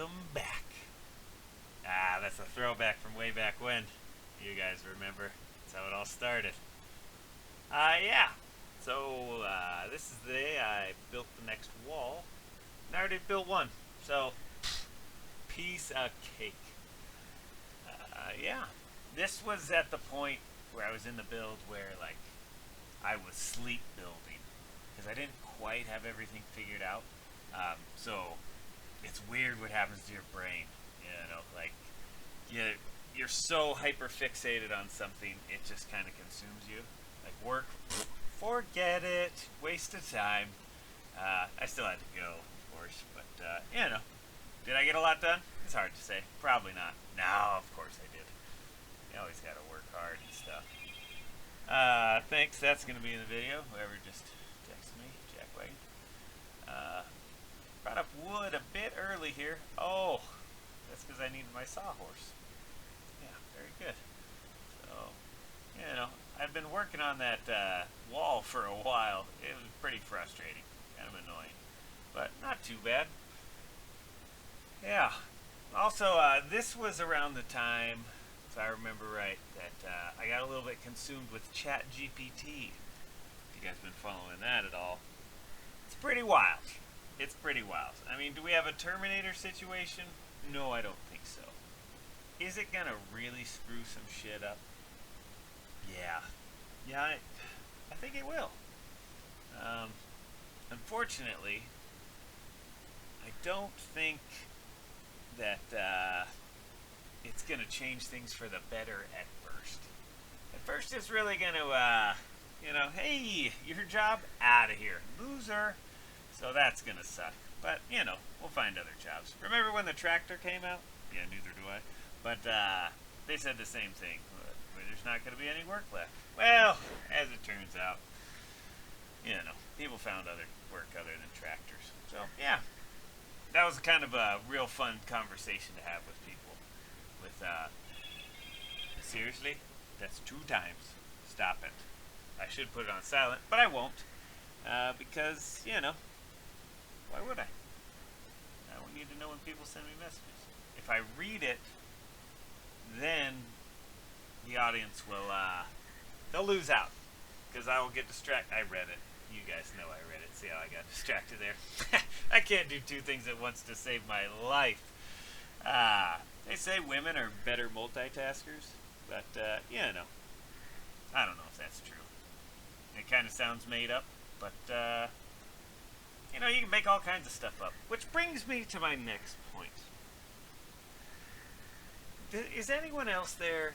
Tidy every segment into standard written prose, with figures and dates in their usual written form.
welcome back. Ah, that's a throwback from way back when. You guys remember? That's how it all started. Yeah. So, this is the day I built the next wall. And I already built one. So, piece of cake. Yeah. This was at the point where I was in the build where, like, I was sleep building. Because I didn't quite have everything figured out. So, it's weird what happens to your brain. You know, like, you're so hyper fixated on something, it just kind of consumes you. Like work, forget it, waste of time. I still had to go, of course, but did I get a lot done? It's hard to say. Probably not. No, of course I did. You always gotta work hard and stuff. Thanks. That's gonna be in the video. Whoever just texted me, Jackwagon. Brought up wood a bit early here. Oh, that's because I needed my sawhorse. Yeah, very good. So, I've been working on that wall for a while. It was pretty frustrating, kind of annoying, but not too bad. Yeah. Also, this was around the time, if I remember right, that I got a little bit consumed with ChatGPT. If you guys been following that at all, it's pretty wild. It's pretty wild. I mean, do we have a Terminator situation? No, I don't think so. Is it gonna really screw some shit up? Yeah. Yeah, I think it will. Um, Unfortunately, I don't think that it's gonna change things for the better at first. At first, it's really gonna, hey, your job out of here, loser. So that's gonna suck. But we'll find other jobs. Remember when the tractor came out? Yeah, neither do I. But they said the same thing. There's not going to be any work left. Well, as it turns out, people found other work other than tractors. So yeah, that was kind of a real fun conversation to have with people. With seriously, that's 2 times. Stop it. I should put it on silent, but I won't, because why would I? I don't need to know when people send me messages. If I read it, then the audience will they'll lose out because I will get distracted. I read it. You guys know I read it. See how I got distracted there? I can't do 2 things at once to save my life. They say women are better multitaskers, but I don't know if that's true. It kind of sounds made up, but you can make all kinds of stuff up. Which brings me to my next point. Is anyone else there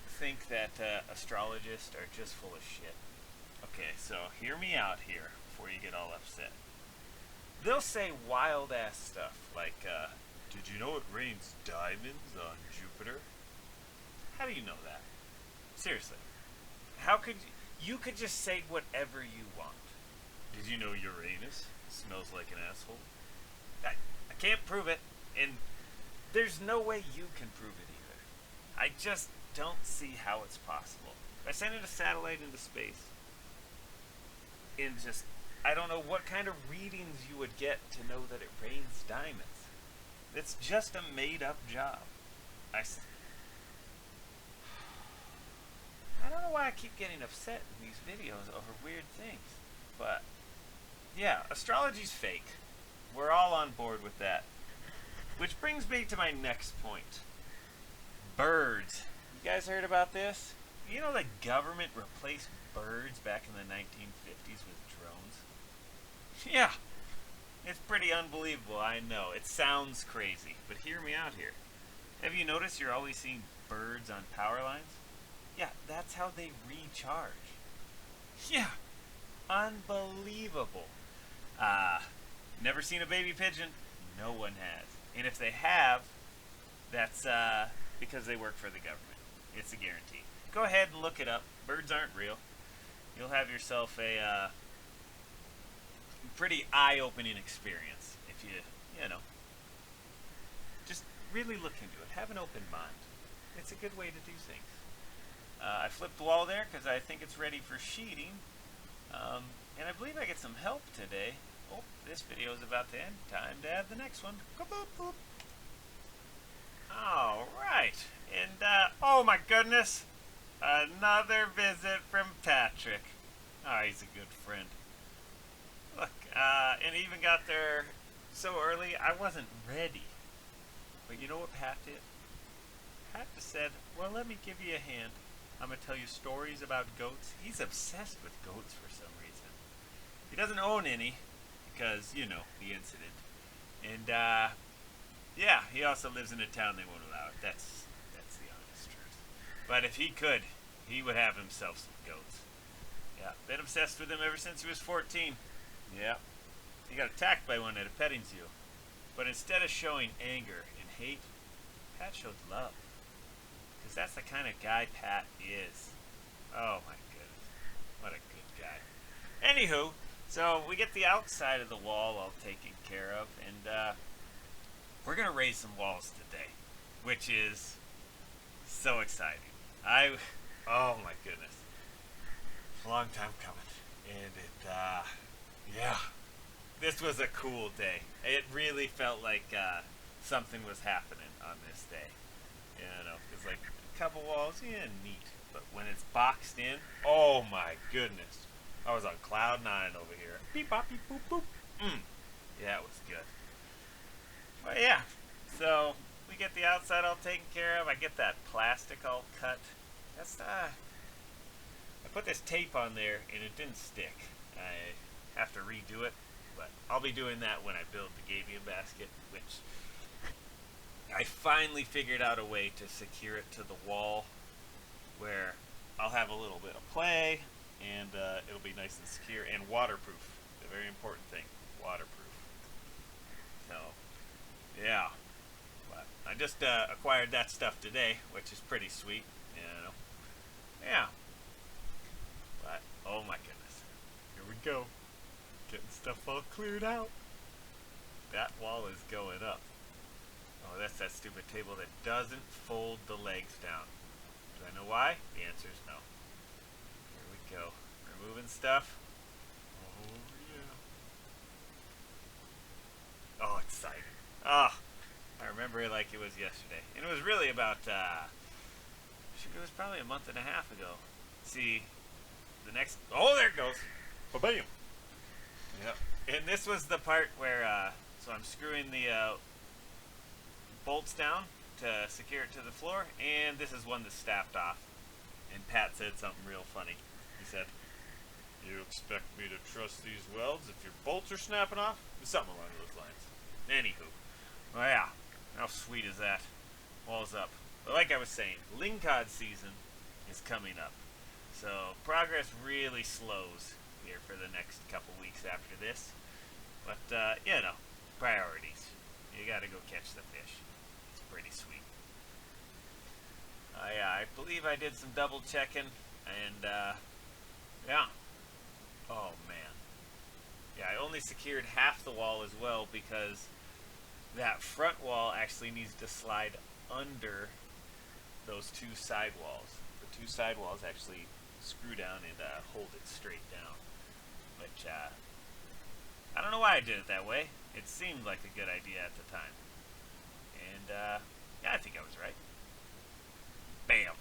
think that astrologists are just full of shit? Okay, so hear me out here before you get all upset. They'll say wild ass stuff like, did you know it rains diamonds on Jupiter? How do you know that? Seriously. How could you could just say whatever you want. Did you know Uranus smells like an asshole? I can't prove it, and there's no way you can prove it either. I just don't see how it's possible. If I send a satellite into space, I don't know what kind of readings you would get to know that it rains diamonds. It's just a made-up job. I don't know why I keep getting upset in these videos over weird things, but yeah, astrology's fake. We're all on board with that. Which brings me to my next point. Birds. You guys heard about this? You know the government replaced birds back in the 1950s with drones? Yeah. It's pretty unbelievable, I know. It sounds crazy, but hear me out here. Have you noticed you're always seeing birds on power lines? Yeah, that's how they recharge. Yeah. Unbelievable. Never seen a baby pigeon? No one has. And if they have, that's because they work for the government. It's a guarantee. Go ahead and look it up. Birds aren't real. You'll have yourself a pretty eye-opening experience if you just really look into it. Have an open mind. It's a good way to do things. I flipped the wall there because I think it's ready for sheeting. And I believe I get some help today. Oh, this video is about to end. Time to add the next one. Go boop boop. All right. And, oh my goodness. Another visit from Patrick. Oh, he's a good friend. Look, and he even got there so early, I wasn't ready. But you know what Pat did? Pat just said, well, let me give you a hand. I'm going to tell you stories about goats. He's obsessed with goats for some reason. He doesn't own any because, you know, the incident. And, yeah, he also lives in a town they won't allow it. That's the honest truth. But if he could, he would have himself some goats. Yeah, been obsessed with them ever since he was 14. Yeah. He got attacked by one at a petting zoo. But instead of showing anger and hate, Pat showed love. Because that's the kind of guy Pat is. Oh my goodness. What a good guy. Anywho, so we get the outside of the wall all taken care of. And we're going to raise some walls today. Which is so exciting. Oh my goodness. Long time coming. And yeah. This was a cool day. It really felt like something was happening on this day. You know, because like a couple walls, yeah, neat. But when it's boxed in, oh my goodness. I was on cloud 9 over here. Beep, bop, beep, boop, boop. Yeah, it was good. But yeah, so we get the outside all taken care of. I get that plastic all cut. That's I put this tape on there and it didn't stick. I have to redo it. But I'll be doing that when I build the Gabion basket, which I finally figured out a way to secure it to the wall where I'll have a little bit of play and it'll be nice and secure and waterproof. The very important thing, waterproof. So, yeah. But I just acquired that stuff today, which is pretty sweet, you know. Yeah. But, oh my goodness. Here we go. Getting stuff all cleared out. That wall is going up. Oh, that's that stupid table that doesn't fold the legs down. Do I know why? The answer is no. Here we go. Removing stuff. Oh, yeah. Oh, exciting. Ah, I remember it like it was yesterday. And it was really about, shoot, it was probably a month and a half ago. See, the next, oh, there it goes. Ba-bam. Yep. And this was the part where, so I'm screwing the bolts down to secure it to the floor, and this is one that's snapped off. And Pat said something real funny. He said, "You expect me to trust these welds if your bolts are snapping off?" Something along those lines. Anywho. Well, yeah. How sweet is that? Wall's up. But like I was saying, lingcod season is coming up. So progress really slows here for the next couple weeks after this. But, you know, priorities. You gotta go catch the fish. It's pretty sweet. I believe I did some double checking, and, yeah. Oh, man. Yeah, I only secured half the wall as well because that front wall actually needs to slide under those two side walls. The two side walls actually screw down and hold it straight down. Which, I don't know why I did it that way. It seemed like a good idea at the time. And, yeah, I think I was right. Bam!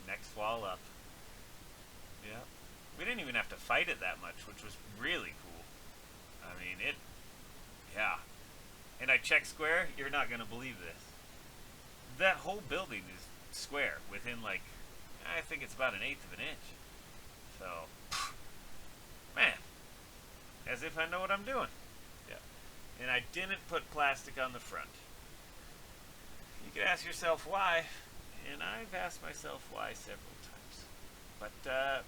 Next wall up. Yeah. We didn't even have to fight it that much, which was really cool. I mean, yeah. And I checked square, you're not going to believe this. That whole building is square within, like, I think it's about 1/8 of an inch. So, man. As if I know what I'm doing. Yeah. And I didn't put plastic on the front. You could ask yourself why, and I've asked myself why several times. But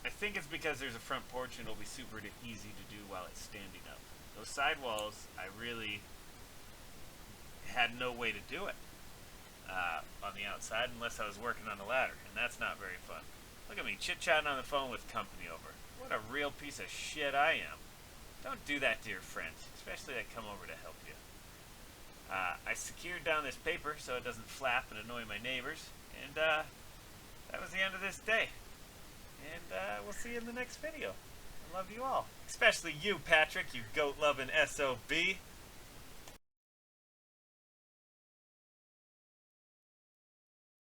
I think it's because there's a front porch and it'll be super easy to do while it's standing up. Those side walls, I really had no way to do it on the outside unless I was working on a ladder, and that's not very fun. Look at me chit-chatting on the phone with company over. What a real piece of shit I am. Don't do that to your friends, especially that come over to help you. I secured down this paper so it doesn't flap and annoy my neighbors, and that was the end of this day. And we'll see you in the next video. I love you all. Especially you, Patrick, you goat-loving SOB.